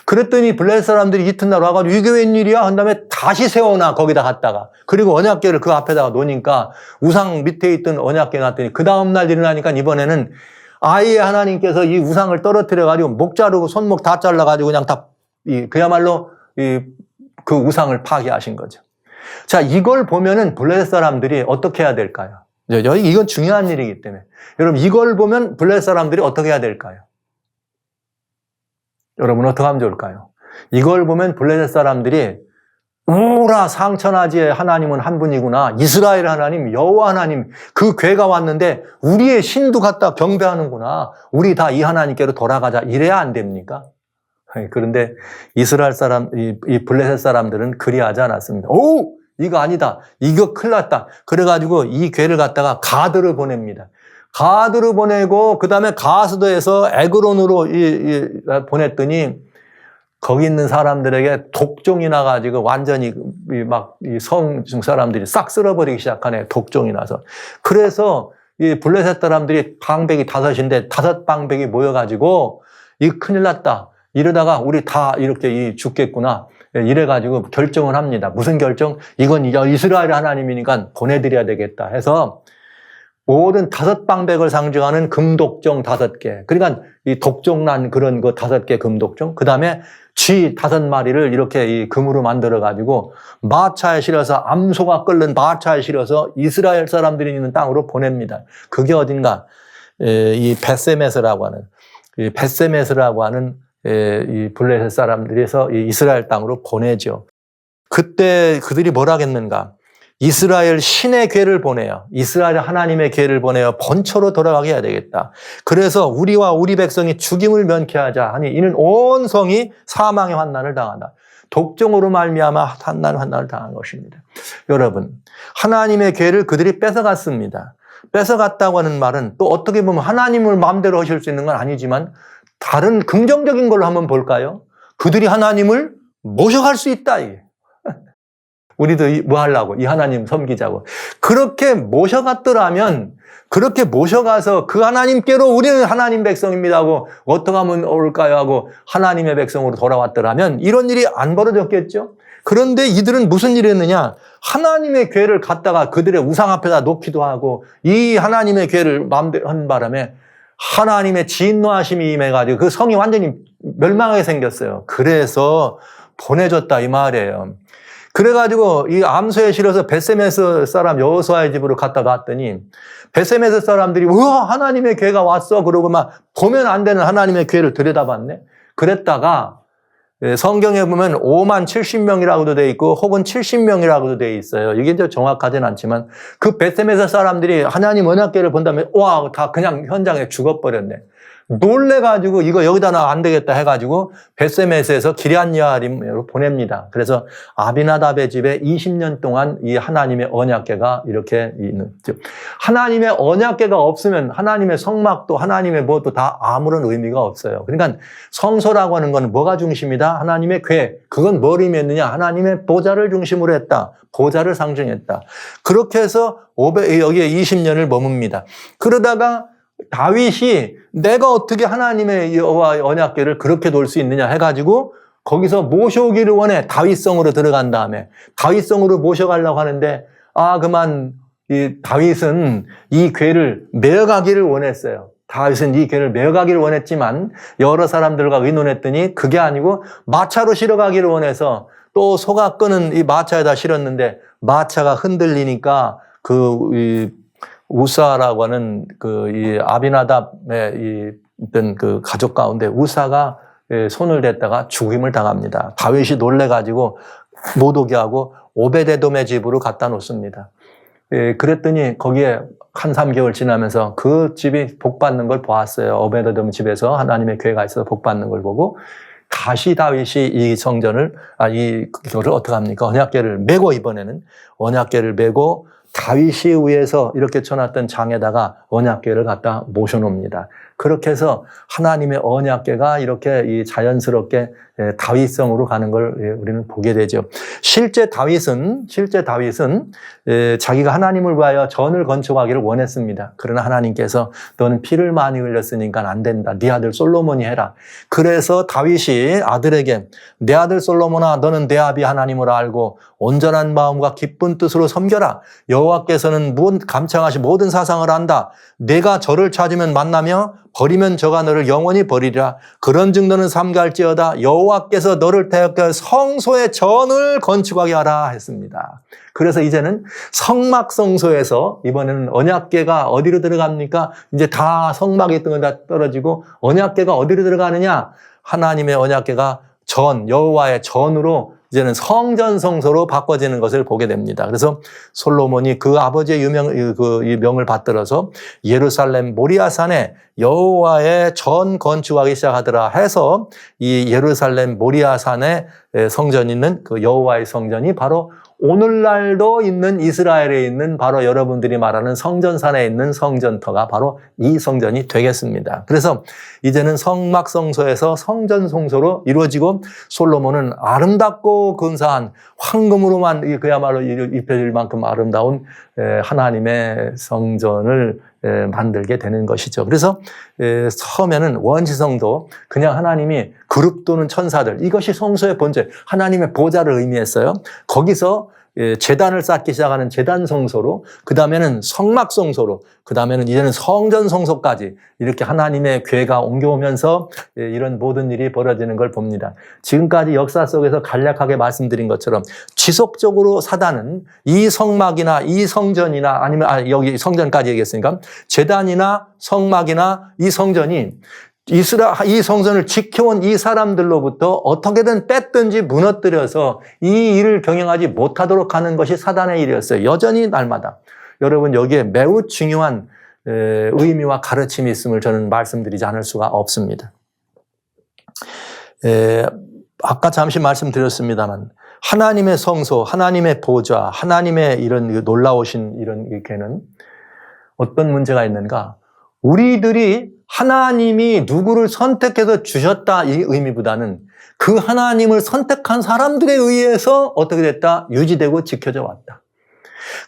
그랬더니 블레셋 사람들이 이튿날 와가지고 이게 웬일이야? 한 다음에 다시 세워놔 거기다 갖다가. 그리고 언약궤를 그 앞에다가 놓으니까 우상 밑에 있던 언약궤 놨더니 그 다음날 일어나니까 이번에는 아예 하나님께서 이 우상을 떨어뜨려가지고 목 자르고 손목 다 잘라가지고 그냥 그야말로 그 우상을 파괴하신 거죠. 자, 이걸 보면은 블레셋 사람들이 어떻게 해야 될까요? 이건 중요한 일이기 때문에. 여러분, 이걸 보면 블레셋 사람들이 어떻게 해야 될까요? 여러분, 어떻게 하면 좋을까요? 이걸 보면 블레셋 사람들이 우라 상천하지의 하나님은 한 분이구나. 이스라엘 하나님, 여호와 하나님, 그 괴가 왔는데 우리의 신도 갖다 경배하는구나. 우리 다 이 하나님께로 돌아가자. 이래야 안 됩니까? 그런데 이스라엘 사람, 이 블레셋 사람들은 그리하지 않았습니다. 오! 이거 아니다. 이거 큰일 났다. 그래가지고 이 괴를 갖다가 가드를 보냅니다. 가드를 보내고 그 다음에 가스도에서 에그론으로 보냈더니 거기 있는 사람들에게 독종이 나가지고 완전히 막 이 성중 사람들이 싹 쓸어버리기 시작하네. 독종이 나서. 그래서 이 블레셋 사람들이 방백이 5인데 5방백이 모여가지고 이 큰일 났다. 이러다가 우리 다 이렇게 죽겠구나. 이래가지고 결정을 합니다. 무슨 결정? 이건 이스라엘 하나님이니까 보내드려야 되겠다 해서 모든 5방백을 상징하는 금독종 5개. 그러니까 이 독종난 그런 거 5개 금독종. 그 다음에 쥐 5마리를 이렇게 이 금으로 만들어가지고 마차에 실어서 암소가 끓는 마차에 실어서 이스라엘 사람들이 있는 땅으로 보냅니다. 그게 어딘가? 이 베세메스라고 하는, 이 블레셋 사람들에서 이 이스라엘 땅으로 보내죠. 그때 그들이 뭐라 했는가? 이스라엘 신의 괴를 보내요. 이스라엘 하나님의 괴를 보내어 본처로 돌아가게 해야 되겠다. 그래서 우리와 우리 백성이 죽임을 면케하자 하니 이는 온 성이 사망의 환난을 당한다. 독종으로 말미암아 환난을 당한 것입니다. 여러분, 하나님의 괴를 그들이 뺏어갔습니다. 뺏어갔다고 하는 말은 또 어떻게 보면 하나님을 마음대로 하실 수 있는 건 아니지만 다른 긍정적인 걸로 한번 볼까요? 그들이 하나님을 모셔갈 수 있다. 우리도 뭐 하려고? 이 하나님 섬기자고. 그렇게 모셔갔더라면, 그렇게 모셔가서 그 하나님께로 우리는 하나님 백성입니다 하고 어떻게 하면 올까요 하고 하나님의 백성으로 돌아왔더라면 이런 일이 안 벌어졌겠죠? 그런데 이들은 무슨 일을 했느냐? 하나님의 괴를 갖다가 그들의 우상 앞에다 놓기도 하고 이 하나님의 괴를 마음대로 한 바람에 하나님의 진노하심이 임해가지고 그 성이 완전히 멸망하게 생겼어요. 그래서 보내줬다 이 말이에요. 그래가지고 이 암소에 실어서 베세메스 사람 여호수아의 집으로 갔다 놨더니 베세메스 사람들이 우와 하나님의 괴가 왔어 그러고 막 보면 안 되는 하나님의 괴를 들여다봤네. 그랬다가 성경에 보면 5만 70명이라고도 돼 있고 혹은 70명이라고도 돼 있어요. 이게 이제 정확하진 않지만 그 베세메스 사람들이 하나님 언약궤를 본 다음에 와 다 그냥 현장에 죽어버렸네. 놀래가지고 이거 여기다 놔 안 되겠다 해가지고 베세메스에서 기럇여아림으로 보냅니다. 그래서 아비나답의 집에 20년 동안 이 하나님의 언약궤가 이렇게 있는. 하나님의 언약궤가 없으면 하나님의 성막도 하나님의 뭐도 다 아무런 의미가 없어요. 그러니까 성소라고 하는 건 뭐가 중심이다? 하나님의 궤. 그건 뭘 의미했느냐? 하나님의 보좌를 중심으로 했다. 보좌를 상징했다. 그렇게 해서 여기에 20년을 머뭅니다. 그러다가 다윗이 내가 어떻게 하나님의 여호와 언약궤를 그렇게 놓을 수 있느냐 해가지고 거기서 모셔오기를 원해. 다윗성으로 들어간 다음에 다윗성으로 모셔가려고 하는데 그만 이 다윗은 이 궤를 메어가기를 원했어요. 다윗은 이 궤를 메어가기를 원했지만 여러 사람들과 의논했더니 그게 아니고 마차로 실어가기를 원해서 또 소가 끄는 이 마차에다 실었는데 마차가 흔들리니까 우사라고 하는 이 아비나답의 있던 그 가족 가운데 우사가 손을 댔다가 죽임을 당합니다. 다윗이 놀래가지고 못 오게 하고 오베데돔의 집으로 갖다 놓습니다. 그랬더니 거기에 한 3개월 지나면서 그 집이 복받는 걸 보았어요. 오베데돔 집에서 하나님의 궤가 있어서 복받는 걸 보고 다시 다윗이 이 성전을 이거를 어떻게 합니까? 언약궤를 메고 이번에는 언약궤를 메고 다윗이 위에서 이렇게 쳐놨던 장에다가 언약궤를 갖다 모셔놓습니다. 그렇게 해서 하나님의 언약궤가 이렇게 이 자연스럽게 다윗성으로 가는 걸 우리는 보게 되죠. 실제 다윗은 자기가 하나님을 위하여 전을 건축하기를 원했습니다. 그러나 하나님께서 너는 피를 많이 흘렸으니까 안 된다. 네 아들 솔로몬이 해라. 그래서 다윗이 아들에게 내 아들 솔로몬아 너는 내 아비 하나님을 알고 온전한 마음과 기쁜 뜻으로 섬겨라. 여호와께서는 감창하신 모든 사상을 안다. 내가 저를 찾으면 만나며 버리면 저가 너를 영원히 버리리라. 그런즉 너는 삼가할지어다. 여호와께서 너를 대하여 성소의 전을 건축하게 하라 했습니다. 그래서 이제는 성막 성소에서 이번에는 언약궤가 어디로 들어갑니까? 이제 다 성막에 있던 건 다 떨어지고 언약궤가 어디로 들어가느냐? 하나님의 언약궤가 여호와의 전으로 이제는 성전 성소로 바꿔지는 것을 보게 됩니다. 그래서 솔로몬이 그 아버지의 이 명을 받들어서 예루살렘 모리아산에 여호와의 전 건축하기 시작하더라 해서 이 예루살렘 모리아산에 성전이 있는 그 여호와의 성전이 바로 오늘날도 있는 이스라엘에 있는 바로 여러분들이 말하는 성전산에 있는 성전터가 바로 이 성전이 되겠습니다. 그래서 이제는 성막성소에서 성전성소로 이루어지고 솔로몬은 아름답고 근사한 황금으로만 그야말로 입혀질 만큼 아름다운 하나님의 성전을 만들게 되는 것이죠. 그래서 처음에는 원시성도 그냥 하나님이 그룹 또는 천사들, 이것이 성소의 본질, 하나님의 보좌를 의미했어요. 거기서 제단을 쌓기 시작하는 제단 성소로, 그 다음에는 성막 성소로, 그 다음에는 이제는 성전 성소까지 이렇게 하나님의 궤가 옮겨오면서 이런 모든 일이 벌어지는 걸 봅니다. 지금까지 역사 속에서 간략하게 말씀드린 것처럼 지속적으로 사단은 이 성막이나 이 성전이나 아니면 여기 성전까지 얘기했으니까 제단이나 성막이나 이 성전이 이 성전을 지켜온 이 사람들로부터 어떻게든 뺐든지 무너뜨려서 이 일을 경영하지 못하도록 하는 것이 사단의 일이었어요. 여전히 날마다. 여러분, 여기에 매우 중요한 의미와 가르침이 있음을 저는 말씀드리지 않을 수가 없습니다. 아까 잠시 말씀드렸습니다만 하나님의 성소, 하나님의 보좌, 하나님의 이런 놀라우신 이런 괴는 어떤 문제가 있는가? 우리들이 하나님이 누구를 선택해서 주셨다 이 의미보다는 그 하나님을 선택한 사람들에 의해서 어떻게 됐다? 유지되고 지켜져 왔다.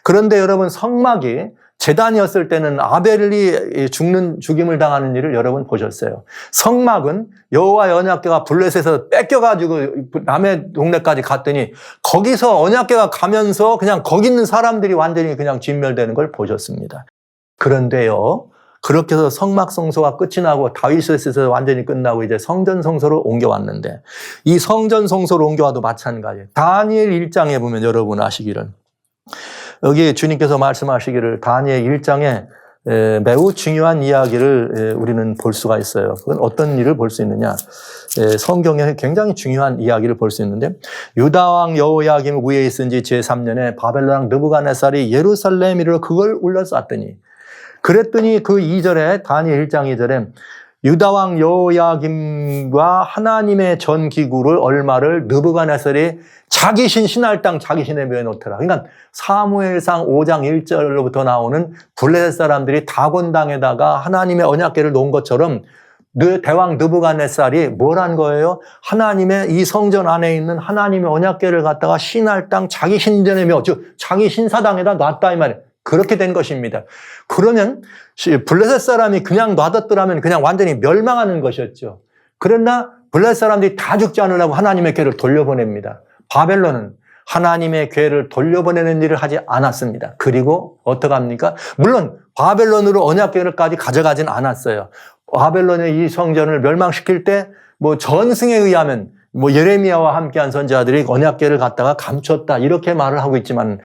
그런데 여러분, 성막이 제단이었을 때는 아벨이 죽임을 당하는 일을 여러분 보셨어요. 성막은 여호와의 언약궤가 블레셋에서 뺏겨가지고 남의 동네까지 갔더니 거기서 언약궤가 가면서 그냥 거기 있는 사람들이 완전히 그냥 진멸되는 걸 보셨습니다. 그런데요, 그렇게 해서 성막 성소가 끝이 나고 다윗에서 완전히 끝나고 이제 성전 성소로 옮겨왔는데, 이 성전 성소로 옮겨와도 마찬가지예요. 다니엘 1장에 보면 여러분 아시기를, 여기 주님께서 말씀하시기를 다니엘 1장에 매우 중요한 이야기를 우리는 볼 수가 있어요. 그건 어떤 일을 볼 수 있느냐? 성경에 굉장히 중요한 이야기를 볼 수 있는데, 유다왕 여호야김 위에 있은 지 제3년에 바벨론 느부갓네살이 예루살렘으로 그걸 울러쌌더니, 그랬더니 그 2절에 다니엘 1장 2절에 유다왕 여호야김과 하나님의 전기구를 얼마를 느부갓네살이 자기 신할 땅 자기 신에 모여놓더라. 그러니까 사무엘상 5장 1절로부터 나오는 블레셋 사람들이 다곤당에다가 하나님의 언약궤를 놓은 것처럼 대왕 느부갓네살이 뭘 한 거예요? 하나님의 이 성전 안에 있는 하나님의 언약궤를 갖다가 신할 땅 자기 신전에 즉 자기 신사당에다 놨다 이 말이에요. 그렇게 된 것입니다. 그러면 블레셋 사람이 그냥 놔뒀더라면 그냥 완전히 멸망하는 것이었죠. 그러나 블레셋 사람들이 다 죽지 않으려고 하나님의 궤를 돌려보냅니다. 바벨론은 하나님의 궤를 돌려보내는 일을 하지 않았습니다. 그리고 어떡합니까? 물론 바벨론으로 언약궤를까지 가져가진 않았어요. 바벨론의 이 성전을 멸망시킬 때 전승에 의하면 예레미야와 함께한 선지자들이 언약궤를 갖다가 감췄다 이렇게 말을 하고 있지만,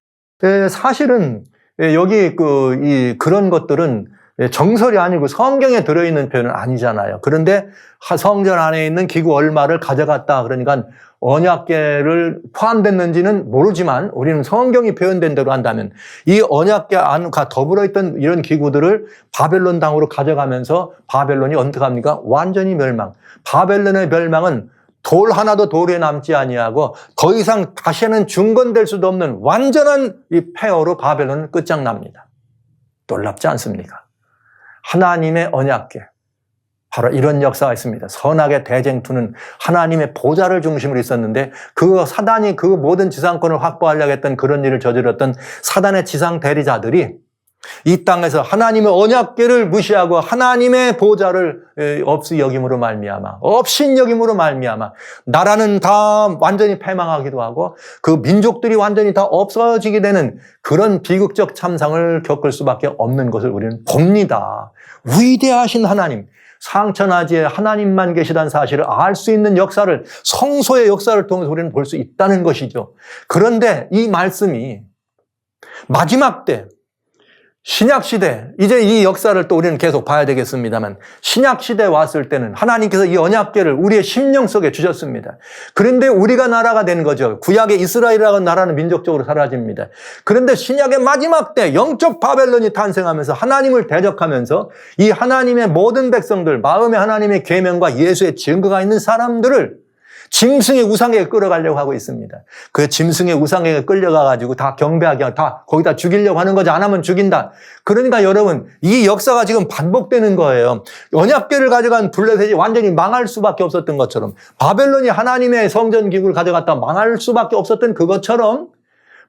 사실은 여기 그런 것들은 정설이 아니고 성경에 들어있는 표현은 아니잖아요. 그런데 성전 안에 있는 기구 얼마를 가져갔다. 그러니까 언약궤를 포함됐는지는 모르지만 우리는 성경이 표현된 대로 한다면 이 언약궤 안과 더불어 있던 이런 기구들을 바벨론 땅으로 가져가면서 바벨론이 어떻게 합니까? 완전히 멸망. 바벨론의 멸망은 돌 하나도 돌에 남지 아니하고 더 이상 다시는 중건될 수도 없는 완전한 이 폐허로 바벨론은 끝장납니다. 놀랍지 않습니까? 하나님의 언약궤, 바로 이런 역사가 있습니다. 선악의 대쟁투는 하나님의 보좌를 중심으로 있었는데 그 사단이 그 모든 지상권을 확보하려고 했던 그런 일을 저질렀던 사단의 지상 대리자들이 이 땅에서 하나님의 언약궤를 무시하고 하나님의 보좌를 없이 여김으로 말미암아, 없인 여김으로 말미암아 나라는 다 완전히 패망하기도 하고 그 민족들이 완전히 다 없어지게 되는 그런 비극적 참상을 겪을 수밖에 없는 것을 우리는 봅니다. 위대하신 하나님, 상천하지에 하나님만 계시다는 사실을 알 수 있는 역사를, 성소의 역사를 통해서 우리는 볼 수 있다는 것이죠. 그런데 이 말씀이 마지막 때 신약시대, 이제 이 역사를 또 우리는 계속 봐야 되겠습니다만, 신약시대에 왔을 때는 하나님께서 이 언약궤를 우리의 심령 속에 주셨습니다. 그런데 우리가 나라가 된 거죠. 구약의 이스라엘이라는 나라는 민족적으로 사라집니다. 그런데 신약의 마지막 때 영적 바벨론이 탄생하면서 하나님을 대적하면서 이 하나님의 모든 백성들, 마음에 하나님의 계명과 예수의 증거가 있는 사람들을 짐승의 우상에게 끌어가려고 하고 있습니다. 그 짐승의 우상에게 끌려가가지고 다 경배하게, 다 거기다 죽이려고 하는 거지. 안 하면 죽인다. 그러니까 여러분, 이 역사가 지금 반복되는 거예요. 언약궤를 가져간 블레셋이 완전히 망할 수밖에 없었던 것처럼, 바벨론이 하나님의 성전 기구를 가져갔다 망할 수밖에 없었던 그것처럼,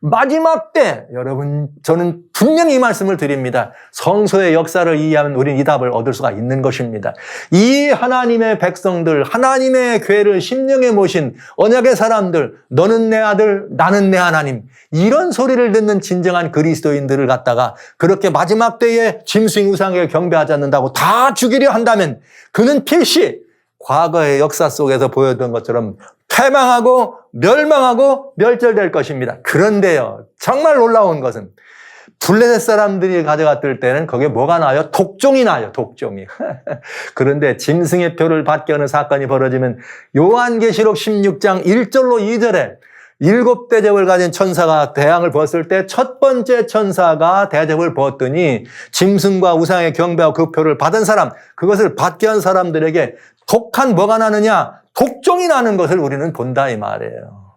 마지막 때, 여러분, 저는 분명히 이 말씀을 드립니다. 성소의 역사를 이해하면 우리는 이 답을 얻을 수가 있는 것입니다. 이 하나님의 백성들, 하나님의 궤를 심령에 모신 언약의 사람들, 너는 내 아들, 나는 내 하나님, 이런 소리를 듣는 진정한 그리스도인들을 갖다가 그렇게 마지막 때에 짐승 우상에게 경배하지 않는다고 다 죽이려 한다면 그는 필시 과거의 역사 속에서 보여던 것처럼 패망하고 멸망하고 멸절될 것입니다. 그런데요, 정말 놀라운 것은 블레셋 사람들이 가져갔을 때는 거기에 뭐가 나요? 독종이 나요, 독종이. 그런데 짐승의 표를 받게 하는 사건이 벌어지면 요한계시록 16장 1절로 2절에 7 대접을 가진 천사가 대항을 벗을 때 첫 번째 천사가 대접을 벗더니 짐승과 우상에 경배하고 그 표를 받은 사람, 그것을 받게 한 사람들에게 독한 뭐가 나느냐? 독종이 나는 것을 우리는 본다 이 말이에요.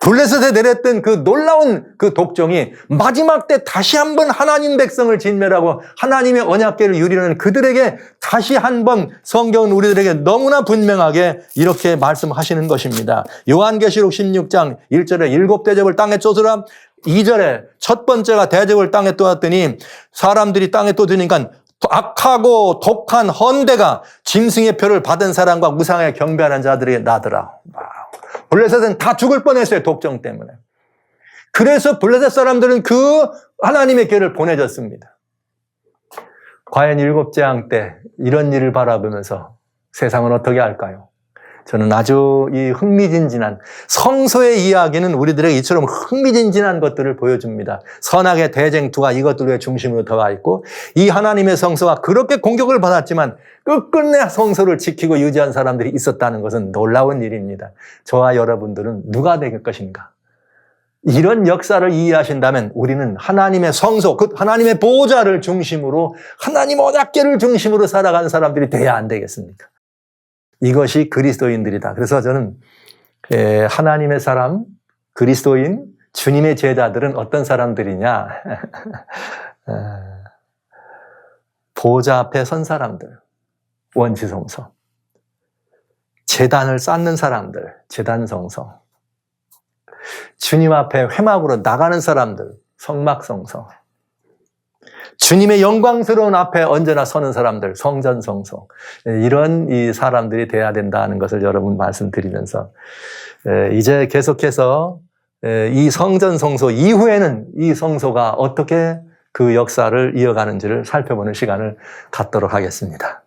블레셋에 내렸던 그 놀라운 그 독종이 마지막 때 다시 한번 하나님 백성을 진멸하고 하나님의 언약궤를 유리는 그들에게 다시 한번 성경은 우리들에게 너무나 분명하게 이렇게 말씀하시는 것입니다. 요한계시록 16장 1절에 7 대접을 땅에 쏟으라, 2절에 첫 번째가 대접을 땅에 쏟았더니 사람들이 땅에 쏟으니까 악하고 독한 헌대가 짐승의 표를 받은 사람과 우상에 경배하는 자들이 나더라. 블레셋은 다 죽을 뻔했어요, 독종 때문에. 그래서 블레셋 사람들은 그 하나님의 궤를 보내줬습니다. 과연 7 재앙 때 이런 일을 바라보면서 세상은 어떻게 할까요? 저는 아주 이 흥미진진한 성소의 이야기는 우리들에게 이처럼 흥미진진한 것들을 보여줍니다. 선악의 대쟁투가 이것들의 중심으로 들어가 있고, 이 하나님의 성소가 그렇게 공격을 받았지만 끝끝내 성소를 지키고 유지한 사람들이 있었다는 것은 놀라운 일입니다. 저와 여러분들은 누가 될 것인가? 이런 역사를 이해하신다면 우리는 하나님의 성소, 그 하나님의 보좌를 중심으로, 하나님 언약궤를 중심으로 살아가는 사람들이 돼야 안 되겠습니까? 이것이 그리스도인들이다. 그래서 저는 하나님의 사람, 그리스도인, 주님의 제자들은 어떤 사람들이냐? 보좌 앞에 선 사람들, 원지성소. 제단을 쌓는 사람들, 제단성소. 주님 앞에 회막으로 나가는 사람들, 성막성소. 주님의 영광스러운 앞에 언제나 서는 사람들, 성전성소. 이런 이 사람들이 돼야 된다는 것을 여러분 말씀드리면서, 이제 계속해서 이 성전성소 이후에는 이 성소가 어떻게 그 역사를 이어가는지를 살펴보는 시간을 갖도록 하겠습니다.